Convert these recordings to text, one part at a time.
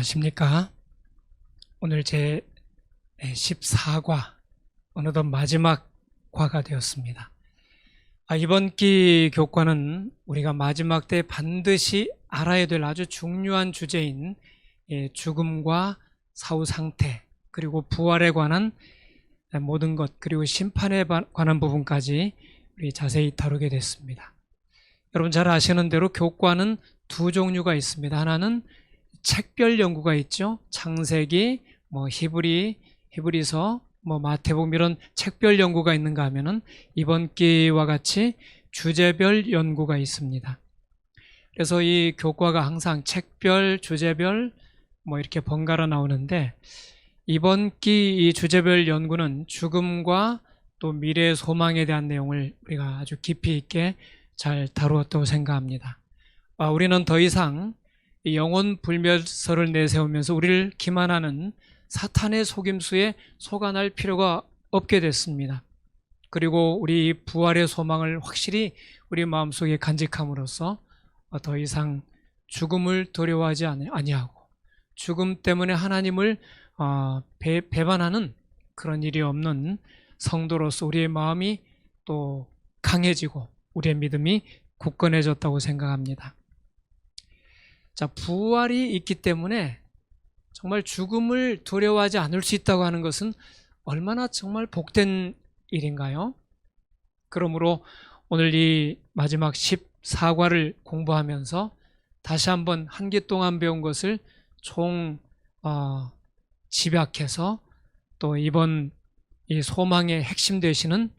안녕하십니까. 오늘 제 14과 어느덧 마지막 과가 되었습니다. 이번 기 교과는 우리가 마지막 때 반드시 알아야 될 아주 중요한 주제인 죽음과 사후 상태, 그리고 부활에 관한 모든 것, 그리고 심판에 관한 부분까지 우리 자세히 다루게 됐습니다. 여러분 잘 아시는 대로 교과는 두 종류가 있습니다. 하나는 책별 연구가 있죠. 창세기, 히브리서, 마태복음 이런 책별 연구가 있는가 하면은 이번 기와 같이 주제별 연구가 있습니다. 그래서 이 교과가 항상 책별, 주제별 이렇게 번갈아 나오는데, 이번 기 이 주제별 연구는 죽음과 또 미래의 소망에 대한 내용을 우리가 아주 깊이 있게 잘 다루었다고 생각합니다. 우리는 더 이상 영혼 불멸설을 내세우면서 우리를 기만하는 사탄의 속임수에 속아날 필요가 없게 됐습니다. 그리고 우리 부활의 소망을 확실히 우리 마음속에 간직함으로써 더 이상 죽음을 두려워하지 아니하고 죽음 때문에 하나님을 배반하는 그런 일이 없는 성도로서 우리의 마음이 또 강해지고 우리의 믿음이 굳건해졌다고 생각합니다. 자, 부활이 있기 때문에 정말 죽음을 두려워하지 않을 수 있다고 하는 것은 얼마나 정말 복된 일인가요? 그러므로 오늘 이 마지막 14과를 공부하면서 다시 한번 한 기 동안 배운 것을 집약해서 또 이번 이 소망의 핵심 되시는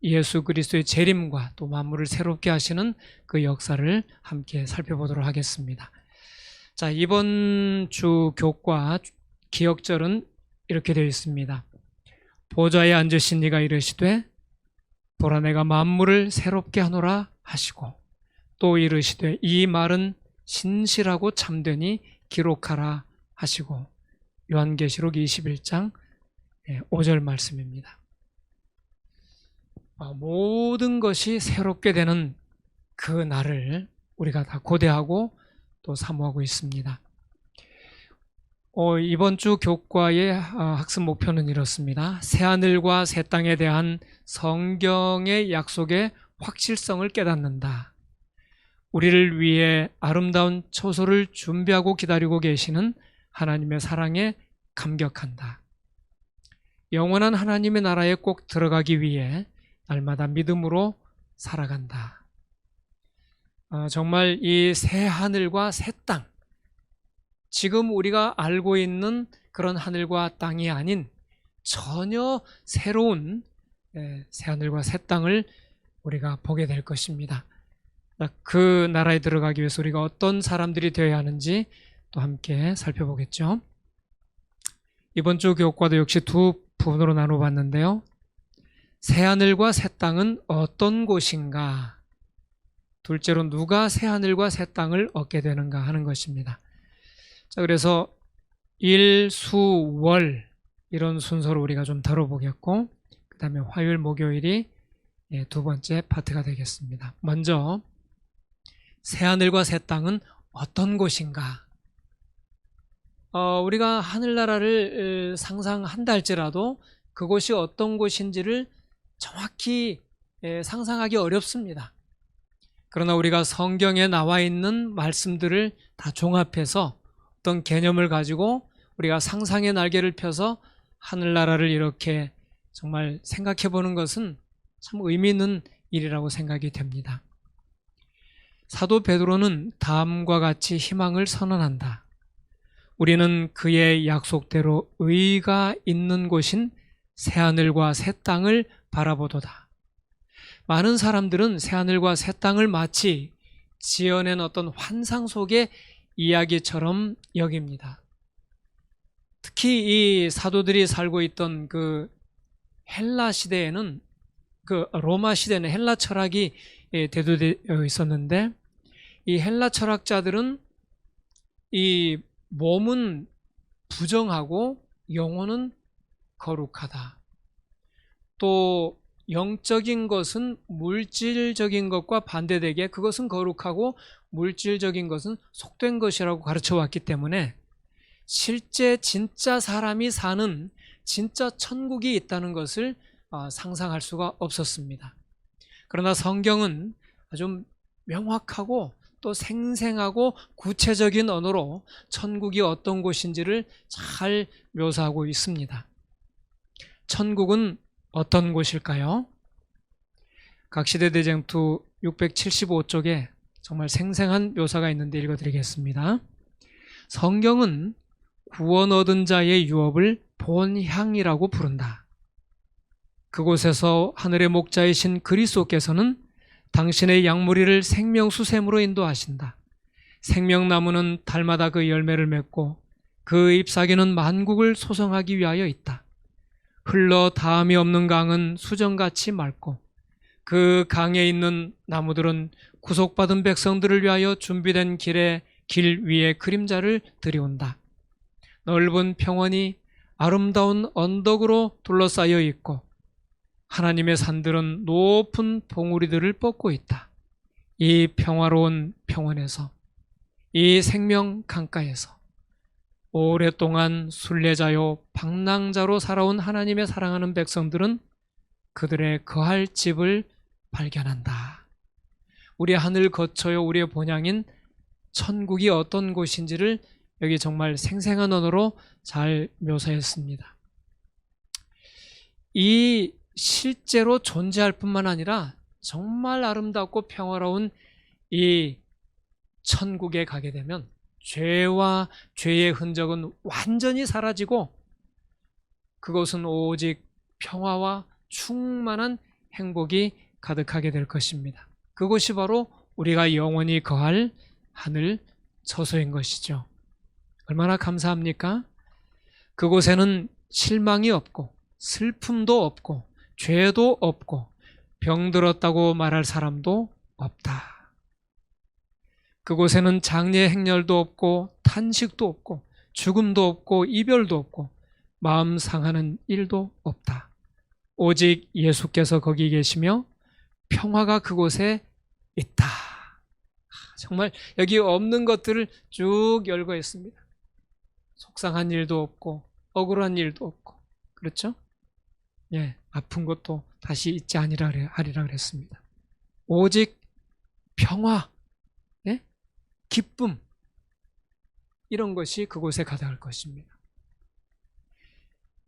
예수 그리스도의 재림과 또 만물을 새롭게 하시는 그 역사를 함께 살펴보도록 하겠습니다. 자, 이번 주 교과 기억절은 이렇게 되어 있습니다. 보좌에 앉으신 이가 이르시되 보라 내가 만물을 새롭게 하노라 하시고, 또 이르시되 이 말은 신실하고 참되니 기록하라 하시고, 요한계시록 21장 5절 말씀입니다. 모든 것이 새롭게 되는 그 날을 우리가 다 고대하고 또 사모하고 있습니다. 이번 주 교과의 학습 목표는 이렇습니다. 새하늘과 새 땅에 대한 성경의 약속의 확실성을 깨닫는다. 우리를 위해 아름다운 처소를 준비하고 기다리고 계시는 하나님의 사랑에 감격한다. 영원한 하나님의 나라에 꼭 들어가기 위해 날마다 믿음으로 살아간다. 정말 이 새 하늘과 새 땅, 지금 우리가 알고 있는 그런 하늘과 땅이 아닌 전혀 새로운 새 하늘과 새 땅을 우리가 보게 될 것입니다. 그 나라에 들어가기 위해서 우리가 어떤 사람들이 되어야 하는지 또 함께 살펴보겠죠. 이번 주 교과도 역시 두 부분으로 나눠봤는데요. 새 하늘과 새 땅은 어떤 곳인가? 둘째로 누가 새 하늘과 새 땅을 얻게 되는가 하는 것입니다. 자, 그래서 일, 수, 월 이런 순서로 우리가 좀 다뤄보겠고, 그 다음에 화요일, 목요일이 두 번째 파트가 되겠습니다. 먼저 새 하늘과 새 땅은 어떤 곳인가? 우리가 하늘나라를 상상한다 할지라도 그곳이 어떤 곳인지를 정확히 상상하기 어렵습니다. 그러나 우리가 성경에 나와 있는 말씀들을 다 종합해서 어떤 개념을 가지고 우리가 상상의 날개를 펴서 하늘나라를 이렇게 정말 생각해 보는 것은 참 의미 있는 일이라고 생각이 됩니다. 사도 베드로는 다음과 같이 희망을 선언한다. 우리는 그의 약속대로 의가 있는 곳인 새하늘과 새 땅을 바라보도다. 많은 사람들은 새하늘과 새 땅을 마치 지어낸 어떤 환상 속의 이야기처럼 여깁니다. 특히 이 사도들이 살고 있던 그 헬라 시대에는, 그 로마 시대는 헬라 철학이 대두되어 있었는데, 이 헬라 철학자들은 이 몸은 부정하고 영혼은 거룩하다. 또 영적인 것은 물질적인 것과 반대되게 그것은 거룩하고 물질적인 것은 속된 것이라고 가르쳐 왔기 때문에 실제 진짜 사람이 사는 진짜 천국이 있다는 것을 상상할 수가 없었습니다. 그러나 성경은 아주 명확하고 또 생생하고 구체적인 언어로 천국이 어떤 곳인지를 잘 묘사하고 있습니다. 천국은 어떤 곳일까요? 각시대대쟁투 675쪽에 정말 생생한 묘사가 있는데 읽어드리겠습니다. 성경은 구원 얻은 자의 유업을 본향이라고 부른다. 그곳에서 하늘의 목자이신 그리스도께서는 당신의 양무리를 생명수샘으로 인도하신다. 생명나무는 달마다 그 열매를 맺고 그 잎사귀는 만국을 소성하기 위하여 있다. 흘러 닿음이 없는 강은 수정같이 맑고 그 강에 있는 나무들은 구속받은 백성들을 위하여 준비된 길 위에 그림자를 들이온다. 넓은 평원이 아름다운 언덕으로 둘러싸여 있고 하나님의 산들은 높은 봉우리들을 뻗고 있다. 이 평화로운 평원에서, 이 생명 강가에서 오랫동안 순례자요 방랑자로 살아온 하나님의 사랑하는 백성들은 그들의 거할 집을 발견한다. 우리 하늘 거처요 우리의 본향인 천국이 어떤 곳인지를 여기 정말 생생한 언어로 잘 묘사했습니다. 이 실제로 존재할 뿐만 아니라 정말 아름답고 평화로운 이 천국에 가게 되면 죄와 죄의 흔적은 완전히 사라지고 그것은 오직 평화와 충만한 행복이 가득하게 될 것입니다. 그것이 바로 우리가 영원히 거할 하늘 처소인 것이죠. 얼마나 감사합니까? 그곳에는 실망이 없고 슬픔도 없고 죄도 없고 병들었다고 말할 사람도 없다. 그곳에는 장례 행렬도 없고 탄식도 없고 죽음도 없고 이별도 없고 마음 상하는 일도 없다. 오직 예수께서 거기 계시며 평화가 그곳에 있다. 정말 여기 없는 것들을 쭉 열거했습니다. 속상한 일도 없고 억울한 일도 없고 그렇죠? 예, 아픈 것도 다시 있지 하리라 그랬습니다. 오직 평화, 예? 기쁨 이런 것이 그곳에 가득할 것입니다.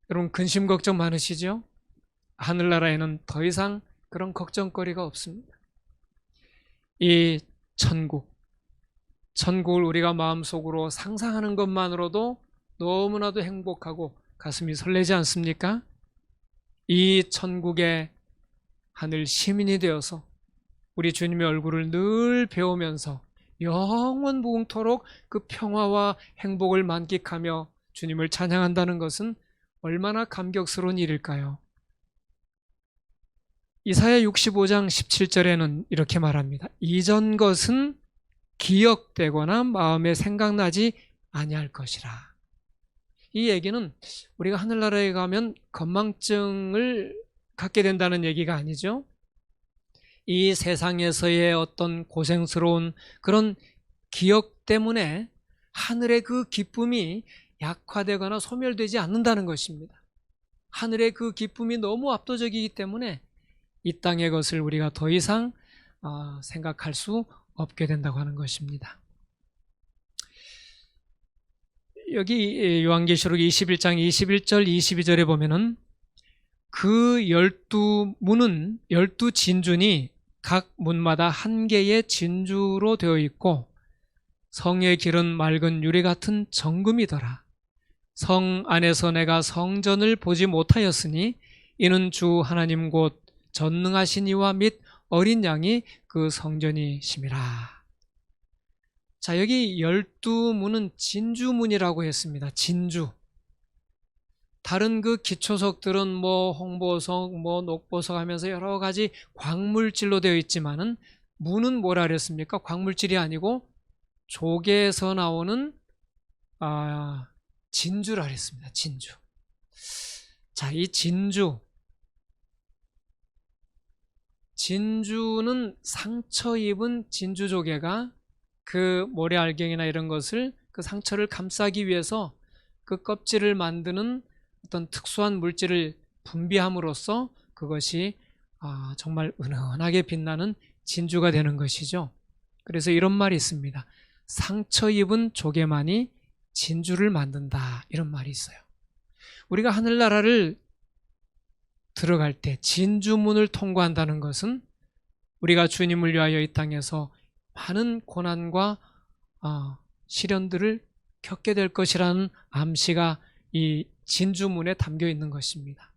여러분 근심 걱정 많으시죠? 하늘나라에는 더 이상 그런 걱정거리가 없습니다. 이 천국을 우리가 마음속으로 상상하는 것만으로도 너무나도 행복하고 가슴이 설레지 않습니까? 이 천국의 하늘 시민이 되어서 우리 주님의 얼굴을 늘 배우면서 영원 무궁토록 그 평화와 행복을 만끽하며 주님을 찬양한다는 것은 얼마나 감격스러운 일일까요? 이사야 65장 17절에는 이렇게 말합니다. 이전 것은 기억되거나 마음에 생각나지 아니할 것이라. 이 얘기는 우리가 하늘나라에 가면 건망증을 갖게 된다는 얘기가 아니죠. 이 세상에서의 어떤 고생스러운 그런 기억 때문에 하늘의 그 기쁨이 약화되거나 소멸되지 않는다는 것입니다. 하늘의 그 기쁨이 너무 압도적이기 때문에 이 땅의 것을 우리가 더 이상 생각할 수 없게 된다고 하는 것입니다. 여기 요한계시록 21장 21절 22절에 보면은 그 12문은 12진주니 각 문마다 한 개의 진주로 되어 있고 성의 길은 맑은 유리 같은 정금이더라. 성 안에서 내가 성전을 보지 못하였으니 이는 주 하나님 곧 전능하신 이와 및 어린 양이 그 성전이심이라. 자, 여기 12문은 진주문이라고 했습니다. 진주. 다른 그 기초석들은 뭐 홍보석, 뭐 녹보석 하면서 여러 가지 광물질로 되어 있지만은 문은 뭐라 그랬습니까? 광물질이 아니고 조개에서 나오는 진주라 그랬습니다. 진주. 자, 이 진주는 상처 입은 진주조개가 그 모래알갱이나 이런 것을 그 상처를 감싸기 위해서 그 껍질을 만드는 어떤 특수한 물질을 분비함으로써 그것이 정말 은은하게 빛나는 진주가 되는 것이죠. 그래서 이런 말이 있습니다. 상처 입은 조개만이 진주를 만든다, 이런 말이 있어요. 우리가 하늘나라를 들어갈 때 진주문을 통과한다는 것은 우리가 주님을 위하여 이 땅에서 많은 고난과 시련들을 겪게 될 것이라는 암시가 이 진주문에 담겨 있는 것입니다.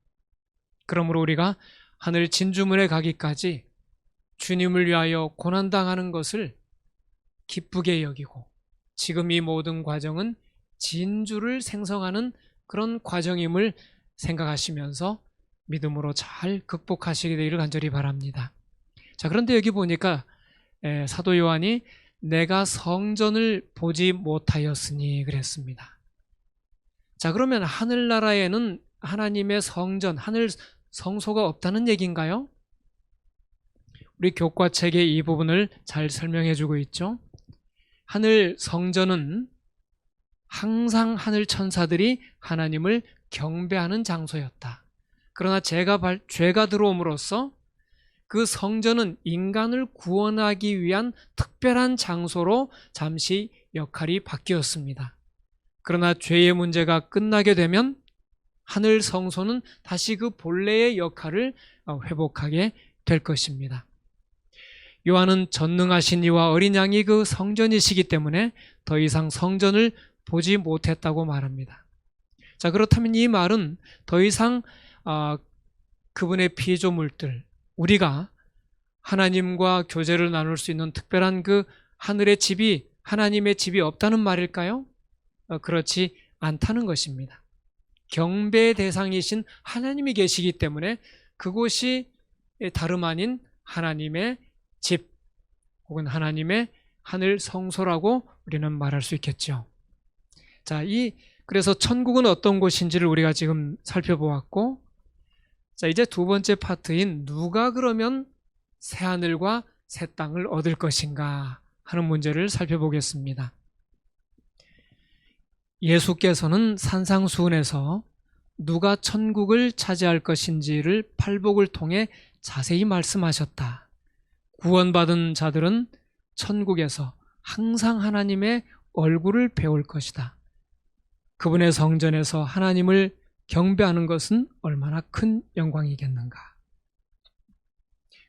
그러므로 우리가 하늘 진주문에 가기까지 주님을 위하여 고난당하는 것을 기쁘게 여기고, 지금 이 모든 과정은 진주를 생성하는 그런 과정임을 생각하시면서 믿음으로 잘 극복하시게 되기를 간절히 바랍니다. 자, 그런데 여기 보니까 사도 요한이 내가 성전을 보지 못하였으니 그랬습니다. 자, 그러면 하늘나라에는 하나님의 성전, 하늘 성소가 없다는 얘기인가요? 우리 교과책의 이 부분을 잘 설명해 주고 있죠. 하늘 성전은 항상 하늘 천사들이 하나님을 경배하는 장소였다. 그러나 죄가 들어옴으로써 그 성전은 인간을 구원하기 위한 특별한 장소로 잠시 역할이 바뀌었습니다. 그러나 죄의 문제가 끝나게 되면 하늘 성소는 다시 그 본래의 역할을 회복하게 될 것입니다. 요한은 전능하신 이와 어린 양이 그 성전이시기 때문에 더 이상 성전을 보지 못했다고 말합니다. 자, 그렇다면 이 말은 더 이상 그분의 피조물들, 우리가 하나님과 교제를 나눌 수 있는 특별한 그 하늘의 집이, 하나님의 집이 없다는 말일까요? 그렇지 않다는 것입니다. 경배의 대상이신 하나님이 계시기 때문에 그곳이 다름 아닌 하나님의 집 혹은 하나님의 하늘 성소라고 우리는 말할 수 있겠죠. 자, 그래서 천국은 어떤 곳인지를 우리가 지금 살펴보았고, 자, 이제 두 번째 파트인 누가 그러면 새 하늘과 새 땅을 얻을 것인가 하는 문제를 살펴보겠습니다. 예수께서는 산상수훈에서 누가 천국을 차지할 것인지를 팔복을 통해 자세히 말씀하셨다. 구원받은 자들은 천국에서 항상 하나님의 얼굴을 배울 것이다. 그분의 성전에서 하나님을 경배하는 것은 얼마나 큰 영광이겠는가.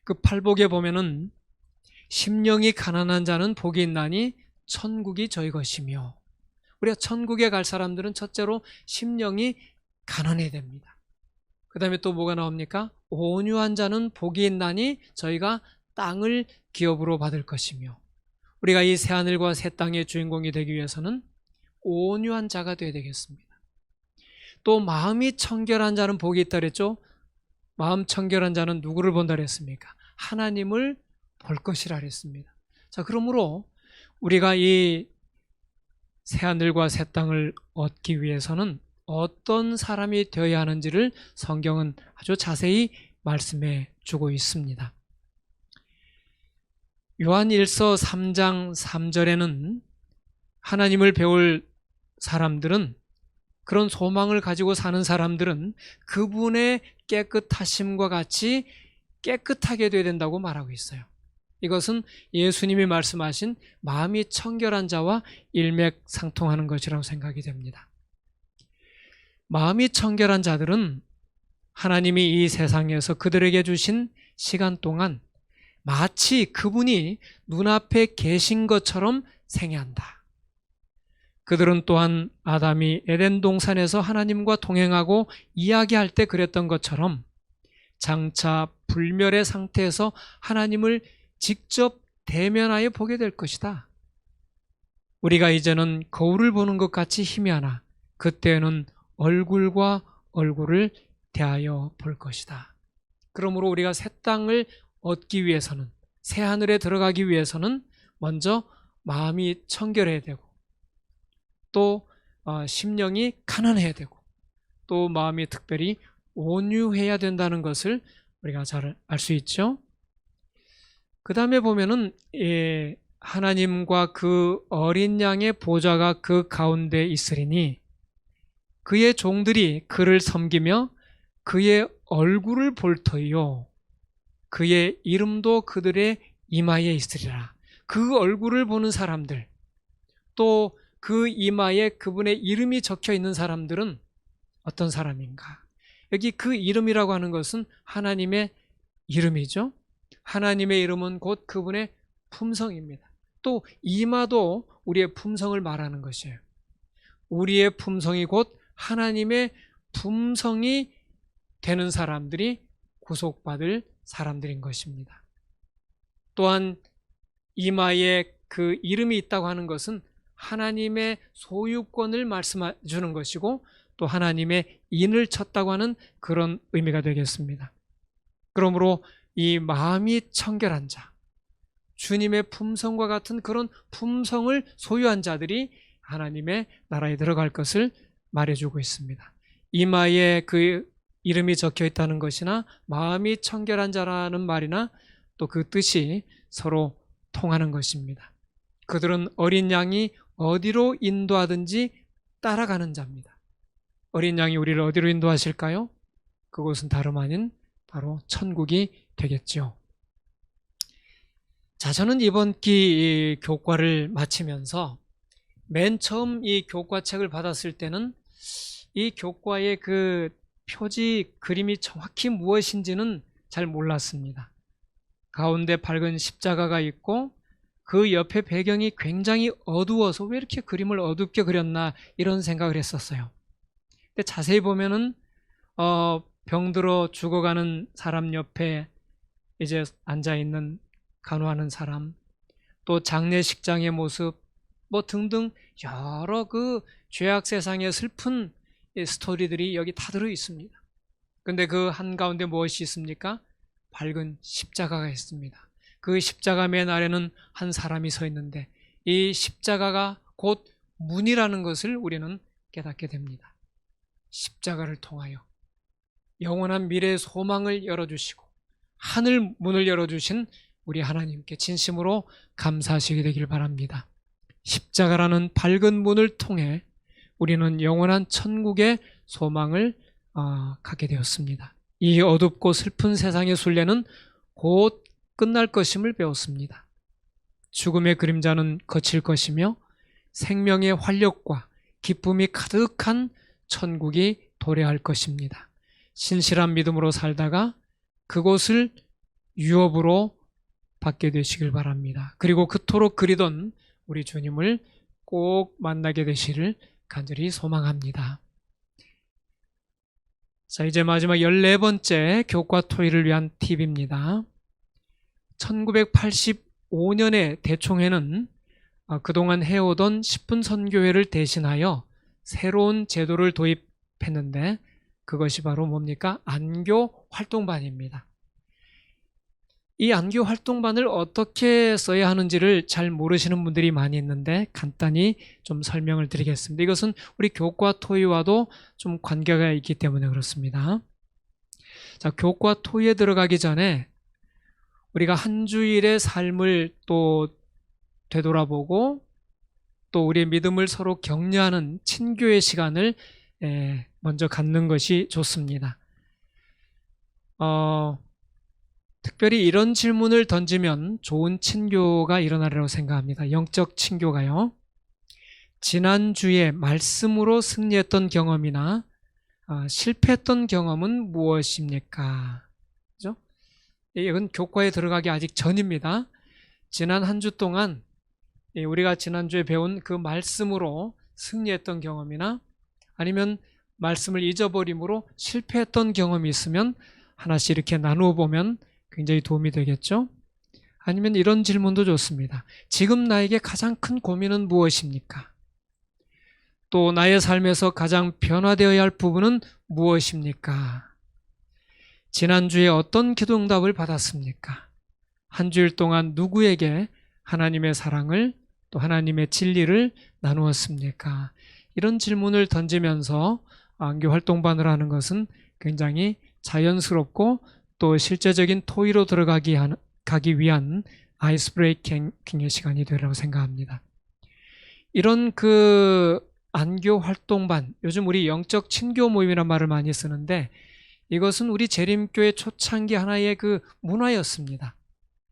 그 팔복에 보면은 심령이 가난한 자는 복이 있나니 천국이 저희 것이며, 우리가 천국에 갈 사람들은 첫째로 심령이 가난해야 됩니다. 그 다음에 또 뭐가 나옵니까? 온유한 자는 복이 있나니 저희가 땅을 기업으로 받을 것이며, 우리가 이 새하늘과 새 땅의 주인공이 되기 위해서는 온유한 자가 되어야 되겠습니다. 또 마음이 청결한 자는 복이 있다 그랬죠? 마음 청결한 자는 누구를 본다 그랬습니까? 하나님을 볼 것이라 그랬습니다. 자, 그러므로 우리가 이 새하늘과 새 땅을 얻기 위해서는 어떤 사람이 되어야 하는지를 성경은 아주 자세히 말씀해 주고 있습니다. 요한 1서 3장 3절에는 하나님을 배울 사람들은, 그런 소망을 가지고 사는 사람들은 그분의 깨끗하심과 같이 깨끗하게 되어야 된다고 말하고 있어요. 이것은 예수님이 말씀하신 마음이 청결한 자와 일맥상통하는 것이라고 생각이 됩니다. 마음이 청결한 자들은 하나님이 이 세상에서 그들에게 주신 시간 동안 마치 그분이 눈앞에 계신 것처럼 생애한다. 그들은 또한 아담이 에덴 동산에서 하나님과 동행하고 이야기할 때 그랬던 것처럼 장차 불멸의 상태에서 하나님을 직접 대면하여 보게 될 것이다. 우리가 이제는 거울을 보는 것 같이 희미하나 그때는 얼굴과 얼굴을 대하여 볼 것이다. 그러므로 우리가 새 땅을 얻기 위해서는, 새 하늘에 들어가기 위해서는 먼저 마음이 청결해야 되고, 또 심령이 가난해야 되고, 또 마음이 특별히 온유해야 된다는 것을 우리가 잘 알 수 있죠. 그 다음에 보면은 하나님과 그 어린 양의 보좌가 그 가운데 있으리니 그의 종들이 그를 섬기며 그의 얼굴을 볼 터이요 그의 이름도 그들의 이마에 있으리라. 그 얼굴을 보는 사람들, 또 그 이마에 그분의 이름이 적혀 있는 사람들은 어떤 사람인가? 여기 그 이름이라고 하는 것은 하나님의 이름이죠. 하나님의 이름은 곧 그분의 품성입니다. 또 이마도 우리의 품성을 말하는 것이에요. 우리의 품성이 곧 하나님의 품성이 되는 사람들이 구속받을 사람들인 것입니다. 또한 이마에 그 이름이 있다고 하는 것은 하나님의 소유권을 말씀해 주는 것이고 또 하나님의 인을 쳤다고 하는 그런 의미가 되겠습니다. 그러므로 이 마음이 청결한 자, 주님의 품성과 같은 그런 품성을 소유한 자들이 하나님의 나라에 들어갈 것을 말해주고 있습니다. 이마에 그 이름이 적혀 있다는 것이나 마음이 청결한 자라는 말이나 또 그 뜻이 서로 통하는 것입니다. 그들은 어린 양이 어디로 인도하든지 따라가는 자입니다. 어린 양이 우리를 어디로 인도하실까요? 그곳은 다름 아닌 바로 천국이 되겠죠. 자, 저는 이번 기 교과를 마치면서 맨 처음 이 교과책을 받았을 때는 이 교과의 그 표지 그림이 정확히 무엇인지는 잘 몰랐습니다. 가운데 밝은 십자가가 있고 그 옆에 배경이 굉장히 어두워서 왜 이렇게 그림을 어둡게 그렸나 이런 생각을 했었어요. 근데 자세히 보면은 병들어 죽어가는 사람 옆에 이제 앉아있는 간호하는 사람, 또 장례식장의 모습, 뭐 등등 여러 그 죄악 세상의 슬픈 스토리들이 여기 다 들어 있습니다. 근데 그 한가운데 무엇이 있습니까? 밝은 십자가가 있습니다. 그 십자가 맨 아래는 한 사람이 서 있는데 이 십자가가 곧 문이라는 것을 우리는 깨닫게 됩니다. 십자가를 통하여 영원한 미래의 소망을 열어주시고 하늘 문을 열어주신 우리 하나님께 진심으로 감사하시게 되길 바랍니다. 십자가라는 밝은 문을 통해 우리는 영원한 천국의 소망을 갖게 되었습니다. 이 어둡고 슬픈 세상의 순례는 곧 끝날 것임을 배웠습니다. 죽음의 그림자는 거칠 것이며 생명의 활력과 기쁨이 가득한 천국이 도래할 것입니다. 신실한 믿음으로 살다가 그곳을 유업으로 받게 되시길 바랍니다. 그리고 그토록 그리던 우리 주님을 꼭 만나게 되시를 간절히 소망합니다. 자, 이제 마지막 14번째 교과 토의를 위한 팁입니다. 1985년의 대총회는 그동안 해오던 10분 선교회를 대신하여 새로운 제도를 도입했는데 그것이 바로 뭡니까? 안교 활동반입니다. 이 안교 활동반을 어떻게 써야 하는지를 잘 모르시는 분들이 많이 있는데 간단히 좀 설명을 드리겠습니다. 이것은 우리 교과 토의와도 좀 관계가 있기 때문에 그렇습니다. 자, 교과 토의에 들어가기 전에 우리가 한 주일의 삶을 또 되돌아보고 또 우리의 믿음을 서로 격려하는 친교의 시간을 먼저 갖는 것이 좋습니다. 특별히 이런 질문을 던지면 좋은 친교가 일어나리라고 생각합니다. 영적 친교가요. 지난주에 말씀으로 승리했던 경험이나 실패했던 경험은 무엇입니까? 그죠? 이건 교과에 들어가기 아직 전입니다. 지난 한 주 동안 우리가 지난주에 배운 그 말씀으로 승리했던 경험이나 아니면 말씀을 잊어버림으로 실패했던 경험이 있으면 하나씩 이렇게 나누어 보면 굉장히 도움이 되겠죠? 아니면 이런 질문도 좋습니다. 지금 나에게 가장 큰 고민은 무엇입니까? 또 나의 삶에서 가장 변화되어야 할 부분은 무엇입니까? 지난주에 어떤 기도응답을 받았습니까? 한 주일 동안 누구에게 하나님의 사랑을 또 하나님의 진리를 나누었습니까? 이런 질문을 던지면서 안교 활동반을 하는 것은 굉장히 자연스럽고 또 실제적인 토의로 들어가기 위한 아이스 브레이킹의 시간이 되리라고 생각합니다. 이런 그 안교 활동반, 요즘 우리 영적 친교 모임이라는 말을 많이 쓰는데 이것은 우리 재림교의 초창기 하나의 그 문화였습니다.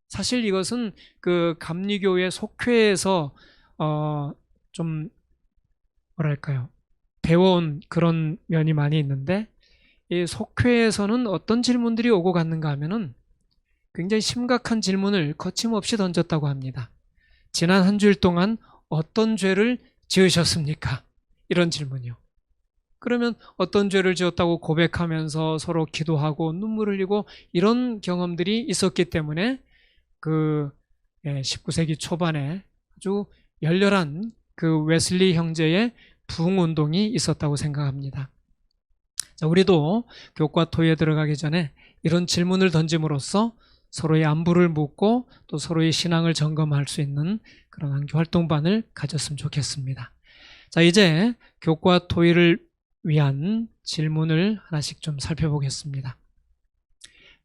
사실 이것은 그 감리교회 속회에서 좀 뭐랄까요, 배워온 그런 면이 많이 있는데, 이 속회에서는 어떤 질문들이 오고 갔는가 하면은 굉장히 심각한 질문을 거침없이 던졌다고 합니다. 지난 한 주일 동안 어떤 죄를 지으셨습니까? 이런 질문이요. 그러면 어떤 죄를 지었다고 고백하면서 서로 기도하고 눈물 흘리고 이런 경험들이 있었기 때문에 그 19세기 초반에 아주 열렬한 그 웨슬리 형제의 부흥운동이 있었다고 생각합니다. 자, 우리도 교과 토의에 들어가기 전에 이런 질문을 던짐으로써 서로의 안부를 묻고 또 서로의 신앙을 점검할 수 있는 그런 안교 활동반을 가졌으면 좋겠습니다. 자, 이제 교과 토의를 위한 질문을 하나씩 좀 살펴보겠습니다.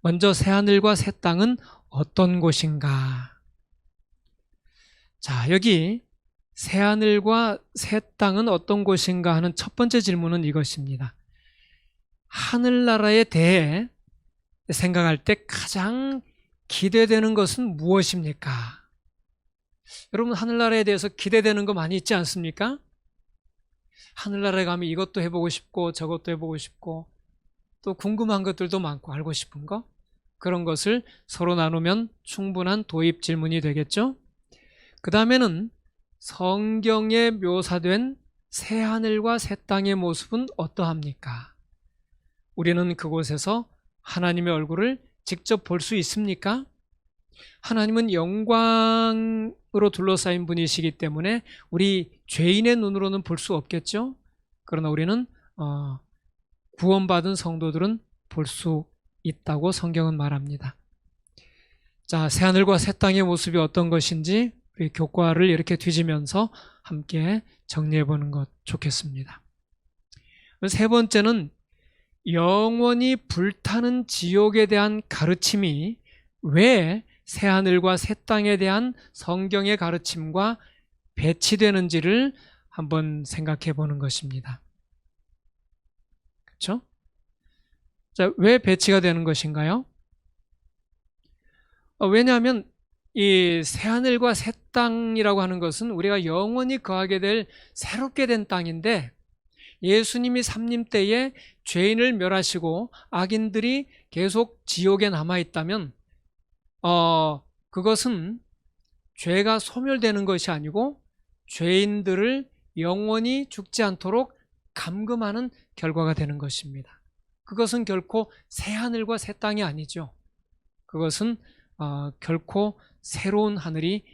먼저 새하늘과 새 땅은 어떤 곳인가? 자, 여기 새하늘과 새 땅은 어떤 곳인가 하는 첫 번째 질문은 이것입니다. 하늘나라에 대해 생각할 때 가장 기대되는 것은 무엇입니까? 여러분, 하늘나라에 대해서 기대되는 거 많이 있지 않습니까? 하늘나라에 가면 이것도 해보고 싶고 저것도 해보고 싶고 또 궁금한 것들도 많고 알고 싶은 거, 그런 것을 서로 나누면 충분한 도입 질문이 되겠죠? 그 다음에는 성경에 묘사된 새하늘과 새 땅의 모습은 어떠합니까? 우리는 그곳에서 하나님의 얼굴을 직접 볼 수 있습니까? 하나님은 영광으로 둘러싸인 분이시기 때문에 우리 죄인의 눈으로는 볼 수 없겠죠? 그러나 우리는 구원받은 성도들은 볼 수 있다고 성경은 말합니다. 자, 새하늘과 새 땅의 모습이 어떤 것인지 우리 교과를 이렇게 뒤지면서 함께 정리해 보는 것 좋겠습니다. 세 번째는 영원히 불타는 지옥에 대한 가르침이 왜 새하늘과 새 땅에 대한 성경의 가르침과 배치되는지를 한번 생각해 보는 것입니다. 그렇죠? 자, 왜 배치가 되는 것인가요? 왜냐하면 이 새하늘과 새 땅이라고 하는 것은 우리가 영원히 거하게 될 새롭게 된 땅인데, 예수님이 삼림 때에 죄인을 멸하시고 악인들이 계속 지옥에 남아있다면 그것은 죄가 소멸되는 것이 아니고 죄인들을 영원히 죽지 않도록 감금하는 결과가 되는 것입니다. 그것은 결코 새하늘과 새 땅이 아니죠. 그것은 결코 새로운 하늘이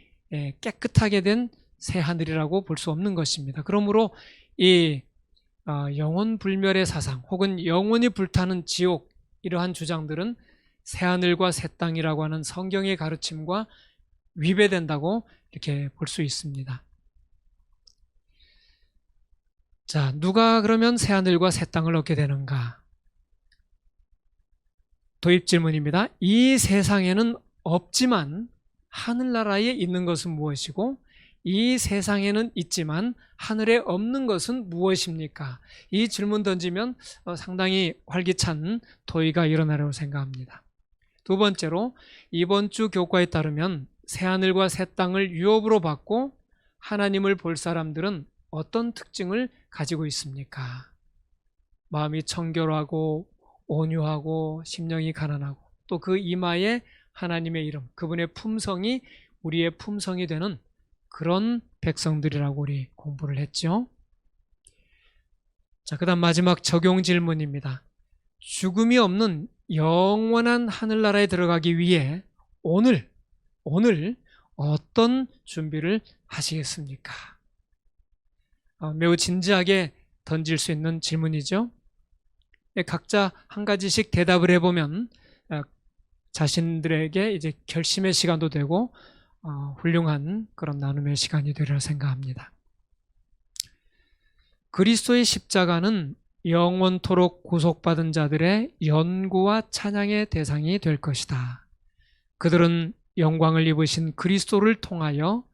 깨끗하게 된 새하늘이라고 볼 수 없는 것입니다. 그러므로 이 영원 불멸의 사상 혹은 영원히 불타는 지옥, 이러한 주장들은 새하늘과 새 땅이라고 하는 성경의 가르침과 위배된다고 이렇게 볼 수 있습니다. 자, 누가 그러면 새하늘과 새 땅을 얻게 되는가? 도입 질문입니다. 이 세상에는 없지만 하늘나라에 있는 것은 무엇이고, 이 세상에는 있지만 하늘에 없는 것은 무엇입니까? 이 질문 던지면 상당히 활기찬 토의가 일어나려고 생각합니다. 두 번째로, 이번 주 교과에 따르면 새하늘과 새 땅을 유업으로 받고 하나님을 볼 사람들은 어떤 특징을 가지고 있습니까? 마음이 청결하고 온유하고 심령이 가난하고 또 그 이마에 하나님의 이름, 그분의 품성이 우리의 품성이 되는 그런 백성들이라고 우리 공부를 했죠. 자, 그 다음 마지막 적용 질문입니다. 죽음이 없는 영원한 하늘나라에 들어가기 위해 오늘 어떤 준비를 하시겠습니까? 매우 진지하게 던질 수 있는 질문이죠. 각자 한 가지씩 대답을 해보면 자신들에게 이제 결심의 시간도 되고 훌륭한 그런 나눔의 시간이 되리라 생각합니다. 그리스도의 십자가는 영원토록 구속받은 자들의 연구와 찬양의 대상이 될 것이다. 그들은 영광을 입으신 그리스도를 통하여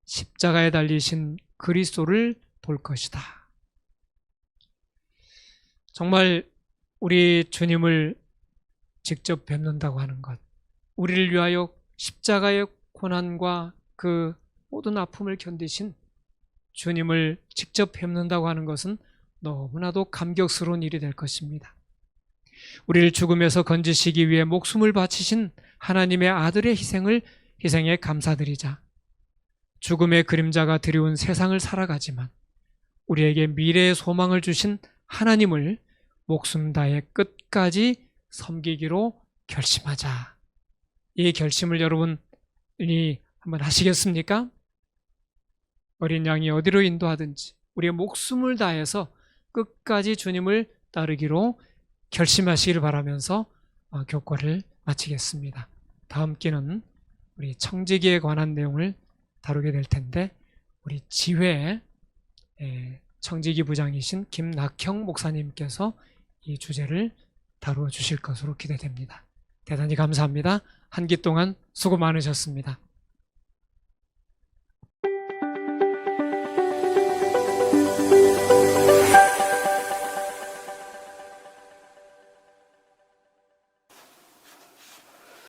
십자가에 달리신 그리스도를 볼 것이다. 정말 우리 주님을 직접 뵙는다고 하는 것, 우리를 위하여 십자가의 고난과 그 모든 아픔을 견디신 주님을 직접 뵙는다고 하는 것은 너무나도 감격스러운 일이 될 것입니다. 우리를 죽음에서 건지시기 위해 목숨을 바치신 하나님의 아들의 희생에 감사드리자. 죽음의 그림자가 드리운 세상을 살아가지만 우리에게 미래의 소망을 주신 하나님을 목숨 다해 끝까지 섬기기로 결심하자. 이 결심을 여러분이 한번 하시겠습니까? 어린 양이 어디로 인도하든지 우리의 목숨을 다해서 끝까지 주님을 따르기로 결심하시기를 바라면서 교과를 마치겠습니다. 다음 기는 우리 청지기에 관한 내용을 다루게 될 텐데 우리 지회 청지기 부장이신 김낙형 목사님께서 이 주제를 다루어 주실 것으로 기대됩니다. 대단히 감사합니다. 한 기 동안 수고 많으셨습니다.